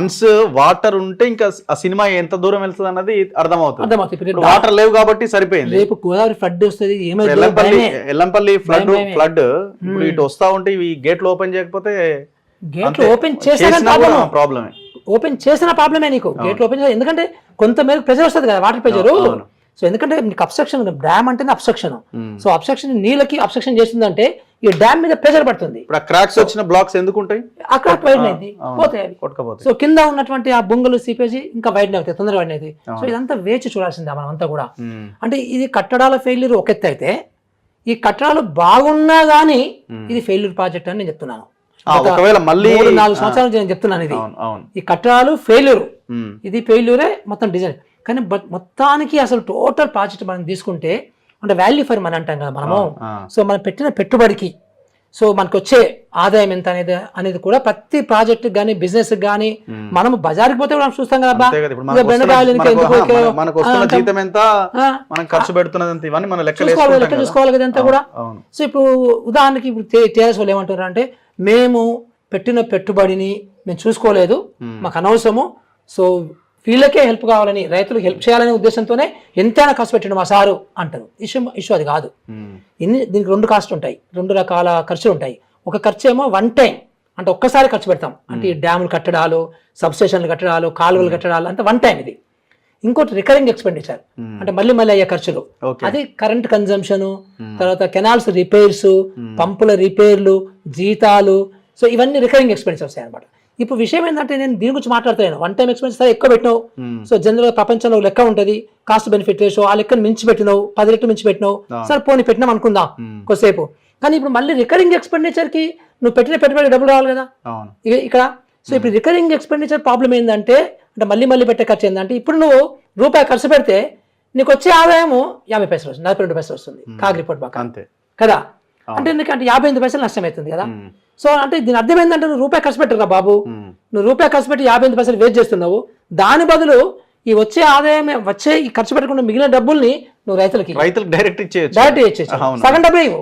Once water ఉంటే ఇంకా ఆ సినిమా ఎంత దూరం వెళ్తుంది అన్నది అర్థమవుతుంది. అర్థమవుతుంది. వాటర్ లేవు కాబట్టి సరిపోయింది. రేపు గోదావరి ఫ్లడ్ వస్తుంది, ఎల్లంపల్లి ఫ్లడ్ ఇప్పుడు ఇటు వస్తా ఉంటే ఈ గేట్లు ఓపెన్ చేయకపోతే గేట్లు ఓపెన్ చేసిన ప్రాబ్లమే. ఓపెన్ చేసిన ప్రాబ్లమే నీకు. గేట్లు ఓపెన్ చేయాలి ఎందుకంటే కొంత మేరకు ప్రెజర్ వస్తుంది కదా, వాటర్ ప్రెజర్. సో ఎందుకంటే నీకు అబ్స్ట్రక్షన్, డ్యామ్ అంటేనే అబ్స్ట్రక్షన్. సో అబ్స్ట్రక్షన్ నీళ్ళకి అబ్స్ట్రక్షన్ చేసిందంటే ఈ డ్యామ్ మీద ప్రెజర్ పడుతుంది. క్రాక్స్ వచ్చిన బ్లాక్స్ ఎందుకు ఉంటాయి? ఆ క్రాక్ వైడ్ అయింది పోతాయి. సో కింద ఉన్నటువంటి ఆ బొంగులు సీపేజీ ఇంకా వైడ్ అవుతాయి, తొందరగా వైడ్ అవుతాయి. సో ఇదంతా వేచి చూడాల్సిందే మనం అంతా కూడా. అంటే ఇది కట్టడాల ఫెయిల్యూర్ ఒక ఎత్తు అయితే, ఈ కట్టడాలు బాగున్నా గానీ ఇది ఫెయిల్యూర్ ప్రాజెక్ట్ అని నేను చెప్తున్నాను. 4 సంవత్సరాల నుంచి నేను చెప్తున్నాను ఇది. ఈ కట్టడాలు ఫెయిల్యూర్, ఇది ఫెయిల్యూరే మొత్తం డిజైన్. కానీ మొత్తానికి అసలు టోటల్ ప్రాజెక్ట్ మనం తీసుకుంటే అంటే వాల్యూ ఫర్ మనీ అంటాం కదా మనము. సో మనం పెట్టిన పెట్టుబడికి సో మనకు వచ్చే ఆదాయం ఎంత అనేది కూడా ప్రతి ప్రాజెక్ట్ కానీ బిజినెస్ కానీ మనం బజార్కి పోతే కూడా చూస్తాం కదా, లెక్క చూసుకోవాలి కదా అంతా కూడా. సో ఇప్పుడు ఉదాహరణకి ఇప్పుడు టీఆర్ఎస్ వాళ్ళు ఏమంటారు అంటే, మేము పెట్టిన పెట్టుబడిని మేము చూసుకోలేదు, మాకు అనవసరము, సో వీళ్ళకే హెల్ప్ కావాలని, రైతులకు హెల్ప్ చేయాలనే ఉద్దేశంతోనే ఎంతైనా ఖర్చు పెట్టండి మా సారు అంటారు. ఇష్యూ అది కాదు. దీనికి 2 కాస్ట్ ఉంటాయి, 2 రకాల ఖర్చులు ఉంటాయి. ఒక ఖర్చు ఏమో వన్ టైం, అంటే ఒక్కసారి ఖర్చు పెడతాం, అంటే ఈ డ్యాములు కట్టడాలు, సబ్స్టేషన్లు కట్టడాలు, కాలువలు కట్టడాలు అంటే వన్ టైం ఇది. ఇంకోటి రికరింగ్ ఎక్స్పెండిచర్, అంటే మళ్ళీ అయ్యే ఖర్చులు. అది కరెంట్ కన్జంప్షన్, తర్వాత కెనాల్స్ రిపేర్స్, పంపుల రిపేర్లు, జీతాలు. సో ఇవన్నీ రికరింగ్ ఎక్స్పెండిచర్స్ అనమాట. ఇప్పుడు విషయం ఏంటంటే, నేను దీని గురించి మాట్లాడుతున్నాను. వన్ టైం ఎక్స్పెన్స్ ఎక్కువ పెట్టినావు, సో జనరల్గా ప్రపంచంలో లెక్క ఉంటుంది, కాస్ట్ బెనిఫిట్ రేషియో, ఆ లెక్కను మించి పెట్టినావు, 10 రెట్లు మించి పెట్టినావు, సరే పోనీ పెట్టినాం అనుకుందాం కొద్దిసేపు. కానీ ఇప్పుడు మళ్ళీ రికరింగ్ ఎక్స్పెండిచర్కి నువ్వు పెట్టిన పెట్టుబడి డబ్బులు రావాలి కదా ఇక్కడ. సో ఇప్పుడు రికరింగ్ ఎక్స్పెండిచర్ ప్రాబ్లం ఏంటంటే, అంటే మళ్ళీ పెట్టే ఖర్చు ఏంటంటే, ఇప్పుడు నువ్వు రూపాయి ఖర్చు పెడితే నీకు వచ్చే ఆదాయము 50 పైసలు వస్తుంది, 42 పైసలు వస్తుంది కాగ్ రిపోర్ట్ బాగా కదా. అంటే ఎందుకంటే 58 పైసలు నష్టం అవుతుంది కదా. సో అంటే దీని అర్థం ఏంటంటే, నువ్వు రూపాయి ఖర్చు పెట్టరు బాబు, నువ్వు రూపాయి ఖర్చు పెట్టి 58 పైసలు వేస్ట్ చేస్తున్నావు. దాని బదులు ఈ వచ్చే ఆదాయం ఈ ఖర్చు పెట్టకుండా మిగిలిన డబ్బుల్ని నువ్వు రైతులకి డైరెక్ట్ ఇచ్చేయచ్చు, సగం డబ్బులు ఇవ్వు.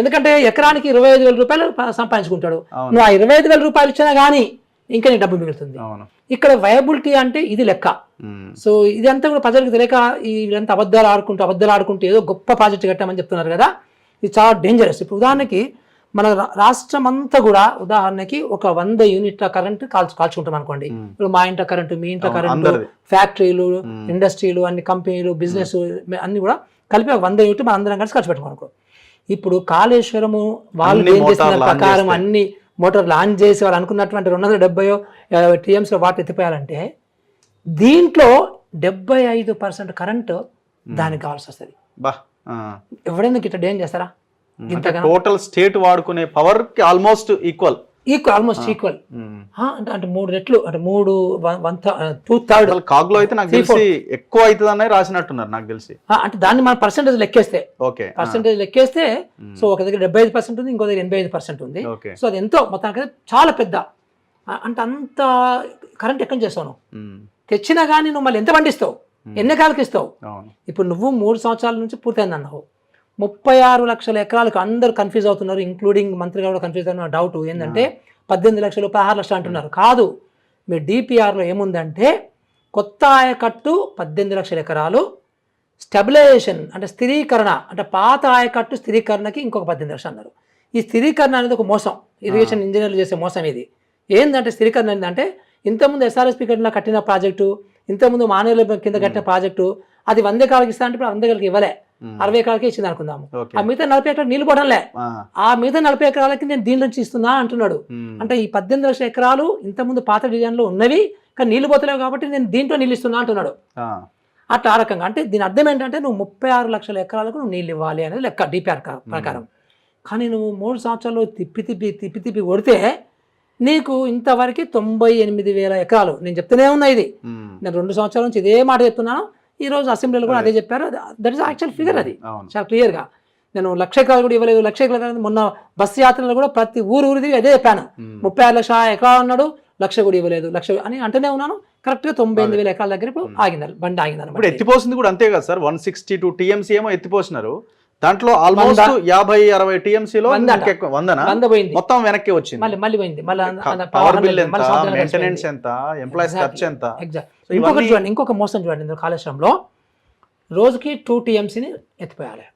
ఎందుకంటే ఎకరానికి 25,000 రూపాయలు సంపాదించుకుంటాడు, నువ్వు ఆ 25,000 రూపాయలు ఇచ్చినా గానీ ఇంకా నీ డబ్బు మిగులుతుంది. ఇక్కడ వయబిలిటీ అంటే ఇది లెక్క. సో ఇదంతా కూడా ప్రజలకు తెలియక ఇదంతా అబద్ధాలు ఆడుకుంటూ ఏదో గొప్ప ప్రాజెక్ట్ కట్టామని చెప్తున్నారు కదా. ఇది చాలా డేంజరస్. ఇప్పుడు ఉదాహరణకి మన రాష్ట్రం అంతా కూడా ఉదాహరణకి ఒక 100 యూనిట్ల కరెంట్ కాల్చుకుంటాం అనుకోండి. ఇప్పుడు మా ఇంట్లో కరెంటు, మీ ఇంట్లో కరెంటు, ఫ్యాక్టరీలు, ఇండస్ట్రీలు, అన్ని కంపెనీలు, బిజినెస్ అన్ని కూడా కలిపి 100 యూనిట్లు మనం అందరం కలిసి ఖర్చు పెట్టుకోనుకో. ఇప్పుడు కాళేశ్వరము వాళ్ళు ఏం చేసిన ప్రకారం అన్ని మోటార్లు ఆన్ చేసి వాళ్ళు అనుకున్నటువంటి 270 TMS వాటర్ ఎత్తిపోయాలంటే దీంట్లో 75% కరెంటు దానికి కావాల్సి వస్తుంది. ఎవడైనా గిట్ట ఏం చేస్తారా? టోటల్ స్టేట్ వాడుకునే పవర్ కి ఆల్మోస్ట్ ఈక్వల్ అంటే 3 రెట్లు, అంటే 2/3 కాగ్లో అయితే నాకు తెలిసి ఎక్కువ అవుతుంది అని రాసినట్టున్నారు నాకు తెలిసి. అంటే దాన్ని మనం పర్సెంటేజ్ లెక్కేస్తే సో ఒక దగ్గర 75% ఉంది, ఇంకో దగ్గర 85% ఉంది. సో అది ఎంతో మొత్తానికి చాలా పెద్ద, అంటే అంత కరెంట్ ఎక్కడ చేస్తావు, తెచ్చినా కానీ నువ్వు మళ్ళీ ఎంత పండిస్తావు, ఎన్ని ఎకరాలకు ఇస్తావు. ఇప్పుడు నువ్వు 3 సంవత్సరాల నుంచి పూర్తయింది అన్నావు, 36 లక్షల ఎకరాలకు అందరూ కన్ఫ్యూజ్ అవుతున్నారు, ఇంక్లూడింగ్ మంత్రి గారు కన్ఫ్యూజ్ అవుతున్న డౌట్ ఏంటంటే 18 లక్షలు 16 లక్షలు అంటున్నారు. కాదు, మీ డిపిఆర్లో ఏముందంటే కొత్త ఆయకట్టు 18 లక్షల ఎకరాలు, స్టెబిలైజేషన్ అంటే స్థిరీకరణ, అంటే పాత ఆయకట్టు స్థిరీకరణకి ఇంకొక 18 లక్షలు అన్నారు. ఈ స్థిరీకరణ అనేది ఒక మోసం, ఇరిగేషన్ ఇంజనీర్లు చేసే మోసం ఇది. ఏంటంటే స్థిరీకరణ ఏంటంటే, ఇంతకుముందు ఎస్ఆర్ఎస్పి కట్టిన ప్రాజెక్టు, ఇంతకుముందు మానేల కింద కట్టిన ప్రాజెక్టు, అది 100 ఎకరాలకు ఇస్తా అంటే ఇప్పుడు 100 ఎకరాలకి ఇవ్వలే, 60 ఎకరాలకి ఇచ్చింది అనుకుందాము. ఆ మిగతా 40 ఎకరాలు నీళ్ళు పోవడంలే, ఆ మిగతా 40 ఎకరాలకి నేను దీని నుంచి ఇస్తున్నా అంటున్నాడు. అంటే ఈ 18 లక్షల ఎకరాలు ఇంతకుముందు పాత డిజైన్లో ఉన్నవి, కానీ నీళ్ళు పోతలేవు కాబట్టి నేను దీంట్లో నీళ్ళు ఇస్తున్నా అంటున్నాడు. అట్లా ఆ రకంగా. అంటే దీని అర్థం ఏంటంటే, నువ్వు 36 లక్షల ఎకరాలకు నువ్వు నీళ్ళు ఇవ్వాలి అనేది లెక్క డిపిఆర్ ప్రకారం. కానీ నువ్వు 3 సంవత్సరాలు తిప్పి కొడితే నీకు ఇంతవరకు 98,000 ఎకరాలు. నేను చెప్తూనే ఉన్నా ఇది, నేను 2 సంవత్సరాల నుంచి ఇదే మాట చెప్తున్నాను. ఈ రోజు అసెంబ్లీలో కూడా అదే చెప్పారు. దట్ ఈస్ యాక్చువల్ ఫిగర్, అది చాలా క్లియర్గా. నేను 1,00,000 ఎకరాలు కూడా ఇవ్వలేదు, 1,00,000 ఎకరాలు మొన్న బస్సు యాత్రలో కూడా ప్రతి ఊరిది అదే చెప్పాను. 36 లక్షల ఎకరాలు అన్నాడు, 1,00,000 కూడా ఇవ్వలేదు, 1,00,000 అని అంటూనే ఉన్నాను. కరెక్ట్గా 98,000 ఎకరాల దగ్గర ఇప్పుడు ఆగింది, బండి ఆగింది అనమాట. ఎత్తిపోసింది కూడా అంతే కదా సార్, 162 TMC ఏమో ఎత్తిపోసినారు, దాంట్లో ఆల్మోస్ట్ 50-60 టీఎంసీలో వందనా 100 పోయింది, మొత్తం వెనక్కి వచ్చింది. మళ్ళీ పోయింది. పవర్ బిల్ ఎంత, మెయింటెనెన్స్ ఎంత, ఎంప్లాయీస్ ఖర్చు ఎంత. ఇంకొకటి చూడండి, ఇంకొక మోసం చూడండి, ఇందులో కాళేశ్వరంలో రోజుకి 2 టీఎంసీని ఎత్తిపోయాలి.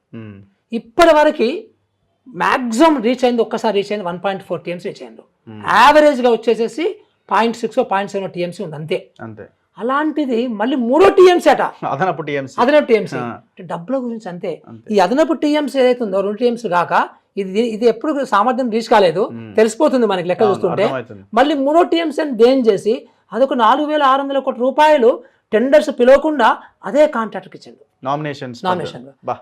ఇప్పటి వరకు మ్యాక్సిమం రీచ్ అయింది, ఒక్కసారి రీచ్ అయింది 1.4 టీఎంసీ రీచ్ అయింది. యావరేజ్గా వచ్చేసేసి 0.6 0.7 టీఎంసీ ఉంది అంతే. అలాంటిది మళ్ళీ 3 టీఎంసీ అట, అదనపు టీఎంసీ. డబ్బుల గురించి అంతే. ఈ అదనపు టీఎంసీ ఏదైతే ఉందో 2 టీఎంసీ కాక ఇది ఎప్పుడు సామర్థ్యం రీచ్ కాలేదు, తెలిసిపోతుంది మనకి లెక్క చూస్తుంటే. మళ్ళీ 3 టీఎంసీ అని దేని చేసి అదొక 4,600 కోట్ల రూపాయలు టెండర్స్ పిలవకుండా అదే కాంట్రాక్టర్కి ఇచ్చిండు నామినేషన్.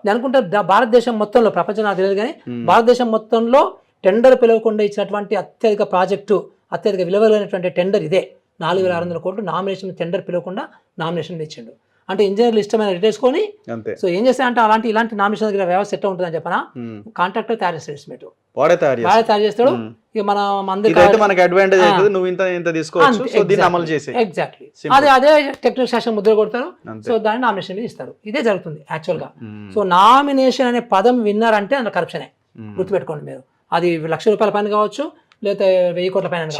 నేను అనుకుంటా భారతదేశం మొత్తంలో, ప్రపంచం నాకు తెలియదు కానీ భారతదేశం మొత్తంలో టెండర్ పిలవకుండా ఇచ్చినటువంటి అత్యధిక ప్రాజెక్టు, అత్యధిక విలువైనటువంటి టెండర్ ఇదే. 4,600 కోట్లు నామినేషన్, టెండర్ పిలవకుండా నామినేషన్ ఇచ్చిండు. అంటే ఇంజనీర్లు ఇష్టమైన రిటేసుకొని సో ఏం చేస్తాయంటే ఇలాంటి నామినేషన్ దగ్గర వ్యవస్థ ఎట్లా ఉంటుందని చెప్పనా, కాంట్రాక్టర్ తయారు చేస్తాడు, ఎస్టిమేట్ వాడే తయారు చేస్తాడు. ఇక మనకి అడ్వాంటేజ్ అవుతుంది, నువ్వు ఇంత తీసుకోవచ్చు, సో దీన్ని అమలు చేసి ఎగ్జాక్ట్లీ అదే టెక్నికల్ శాస్త్రం ముద్ర కొడతారు. సో దాన్ని నామినేషన్ మీద ఇస్తారు. ఇదే జరుగుతుంది యాక్చువల్ గా. సో నామినేషన్ అనే పదం విన్నారంటే అందులో కరప్షనే, గుర్తుపెట్టుకోండి మీరు. అది ₹1,00,000 పైన కావచ్చు, లేదా 1,000 కోట్ల పైన.